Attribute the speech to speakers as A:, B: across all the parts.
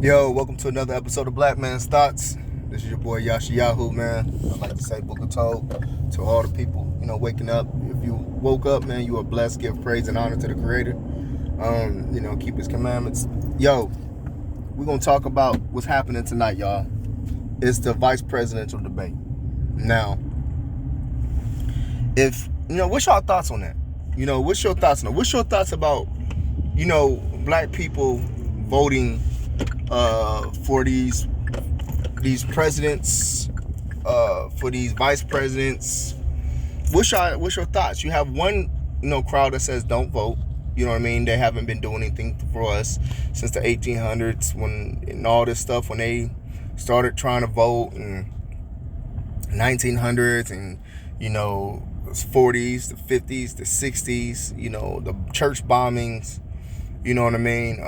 A: Yo, welcome to another episode of Black Man's Thoughts. This is your boy Yasha man. I'd like to say Booker Told to all the people, waking up. If you woke up, man, you are blessed. Give praise and honor to the Creator. Keep His commandments. Yo, we're gonna talk about what's happening tonight, y'all. It's the vice presidential debate. Now, what's your thoughts on that? What's your thoughts on that? What's your thoughts about, black people voting for these presidents, for these vice presidents? What's your thoughts? You have one crowd that says don't vote. You know what I mean? They haven't been doing anything for us since the 1800s and all this stuff, when they started trying to vote in 1900s and 40s, the 50s, the 60s, the church bombings. You know what I mean?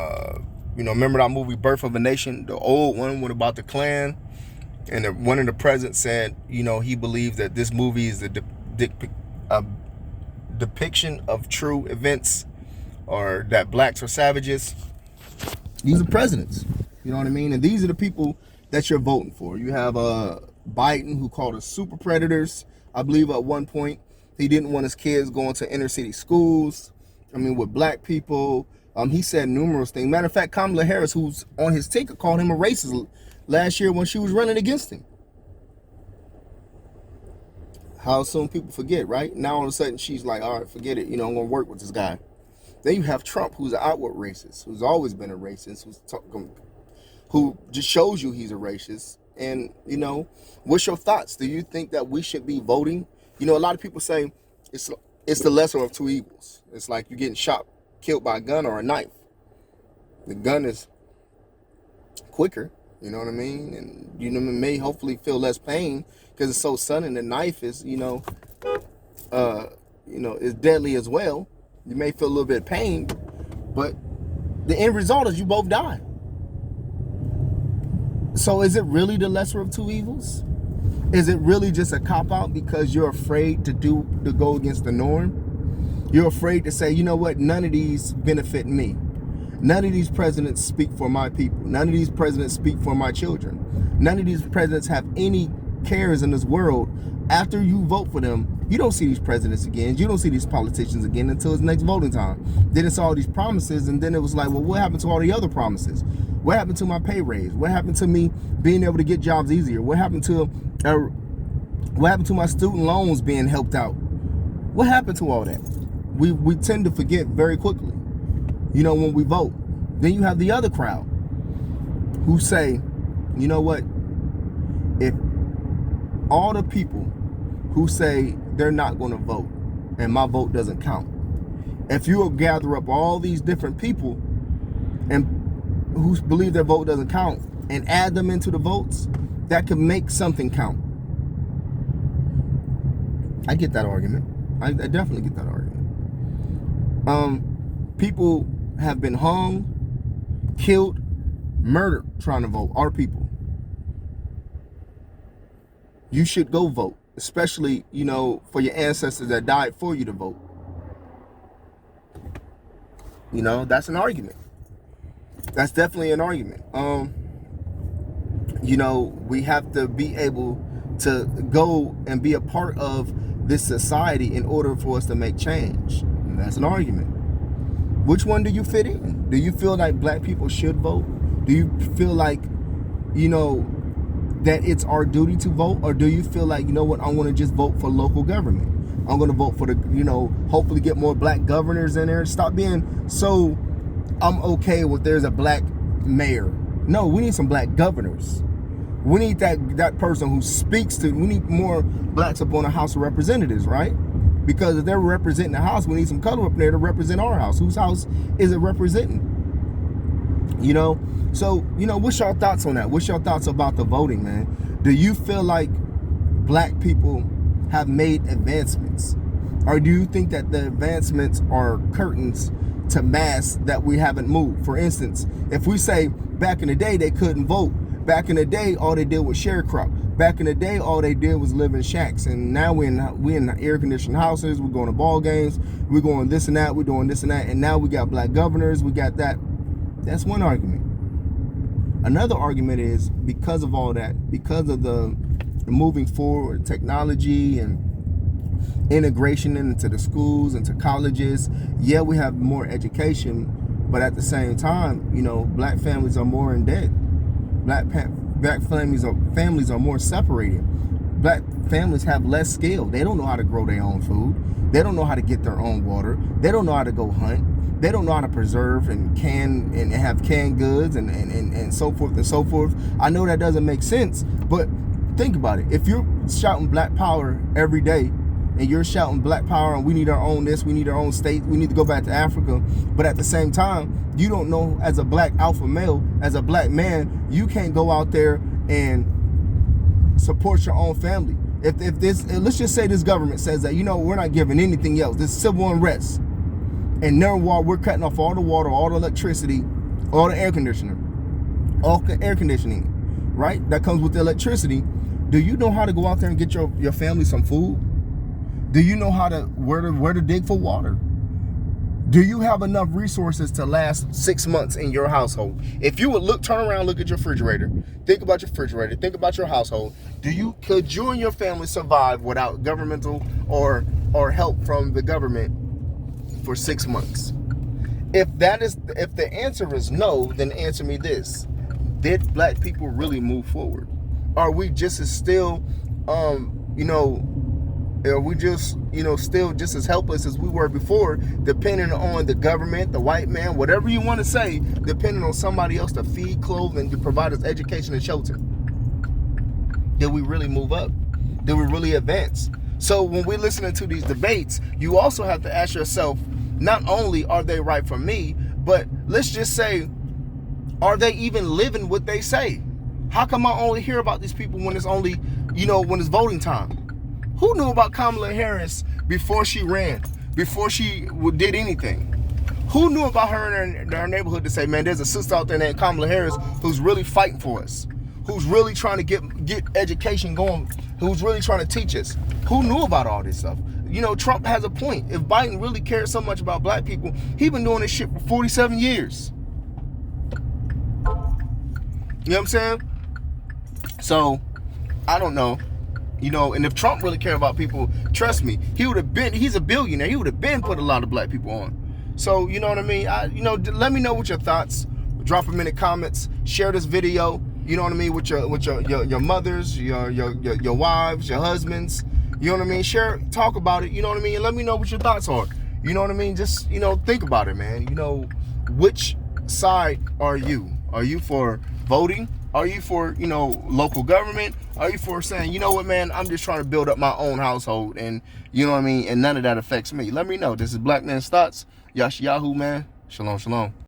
A: Remember that movie Birth of a Nation, the old one with about the Klan, and one of the presidents said, he believes that this movie is a depiction of true events, or that blacks are savages. These are presidents, you know what I mean? And these are the people that you're voting for. You have Biden, who called us super predators. I believe at one point he didn't want his kids going to inner city schools. With black people. He said numerous things. Matter of fact, Kamala Harris, who's on his ticket, called him a racist last year when she was running against him. How soon people forget, right? Now all of a sudden she's like, all right, forget it. I'm going to work with this guy. Then you have Trump, who's an outward racist, who's always been a racist, who just shows you he's a racist. And, what's your thoughts? Do you think that we should be voting? A lot of people say it's the lesser of two evils. It's like you're getting killed by a gun or a knife. The gun is quicker, you know what I mean? And may hopefully feel less pain because it's so sudden. The knife is, is deadly as well. You may feel a little bit of pain, but the end result is you both die. So is it really the lesser of two evils? Is it really just a cop-out because you're afraid to go against the norm? You're afraid to say, you know what, none of these benefit me. None of these presidents speak for my people. None of these presidents speak for my children. None of these presidents have any cares in this world. After you vote for them, you don't see these presidents again. You don't see these politicians again until it's next voting time. Then it's all these promises, and then it was like, well, what happened to all the other promises? What happened to my pay raise? What happened to me being able to get jobs easier? What happened to my student loans being helped out? What happened to all that? We tend to forget very quickly, when we vote. Then you have the other crowd who say, you know what, if all the people who say they're not going to vote and my vote doesn't count, if you will gather up all these different people and who believe their vote doesn't count and add them into the votes, that could make something count. I get that argument. I definitely get that argument. People have been hung, killed, murdered trying to vote. Our people. You should go vote, especially, for your ancestors that died for you to vote. That's an argument. That's definitely an argument. We have to be able to go and be a part of this society in order for us to make change. And that's an argument. Which one do you fit in? Do you feel like black people should vote? Do you feel like, that it's our duty to vote? Or do you feel like, I want to just vote for local government? I'm going to vote for hopefully get more black governors in there. Stop being so, I'm okay with there's a black mayor. No, we need some black governors. We need that person who speaks to, we need more blacks up on the House of Representatives, right? Because if they're representing the House, we need some color up there to represent our house. Whose house is it representing? So, what's your thoughts on that? What's your thoughts about the voting, man? Do you feel like black people have made advancements? Or do you think that the advancements are curtains to mass that we haven't moved? For instance, if we say back in the day they couldn't vote, back in the day all they did was sharecrop. Back in the day, all they did was live in shacks, and now we in air-conditioned houses. We're going to ball games. We're going this and that. We're doing this and that, and now we got black governors. We got that. That's one argument. Another argument is because of all that, because of the moving forward technology and integration into the schools, into colleges, yeah, we have more education, but at the same time, you know, black families are more in debt. Black families are more separated. Black families have less skill. They don't know how to grow their own food. They don't know how to get their own water. They don't know how to go hunt. They don't know how to preserve and can and have canned goods and so forth and so forth. I know that doesn't make sense, but think about it. If you're shouting black power every day, and you're shouting black power and we need our own this, we need our own state, we need to go back to Africa, but at the same time, you don't know, as a black alpha male, as a black man, you can't go out there and support your own family. If this, let's just say this government says that, you know, we're not giving anything else, this civil unrest, and now while we're cutting off all the water, all the electricity, all the air conditioning, right, that comes with the electricity, do you know how to go out there and get your family some food? Do you know how to where to dig for water? Do you have enough resources to last 6 months in your household? If you would turn around, look at your refrigerator, think about your refrigerator, think about your household. Could you and your family survive without governmental or help from the government for 6 months? If the answer is no, then answer me this: did black people really move forward? Are we just as still, are we just, still just as helpless as we were before, depending on the government, the white man, whatever you want to say, depending on somebody else to feed, clothe, and to provide us education and shelter? Did we really move up? Did we really advance? So when we're listening to these debates, you also have to ask yourself, not only are they right for me, but let's just say, are they even living what they say? How come I only hear about these people when it's only, when it's voting time? Who knew about Kamala Harris before she ran, before she did anything? Who knew about her in our neighborhood to say, man, there's a sister out there named Kamala Harris who's really fighting for us, who's really trying to get education going, who's really trying to teach us? Who knew about all this stuff? Trump has a point. If Biden really cared so much about black people, he's been doing this shit for 47 years. You know what I'm saying? So, I don't know. And if Trump really cared about people, trust me, he's a billionaire. He would have been put a lot of black people on. So, you know what I mean? Let me know what your thoughts. Drop them in the comments. Share this video, you know what I mean, with your mothers, your wives, your husbands. You know what I mean? Share, talk about it, you know what I mean? And let me know what your thoughts are. You know what I mean? Just, think about it, man. Which side are you? Are you for voting? Are you for, local government? Are you for saying, you know what, man, I'm just trying to build up my own household and, you know what I mean, and none of that affects me? Let me know. This is Black Man's Thoughts. Yashiyahu, man. Shalom, shalom.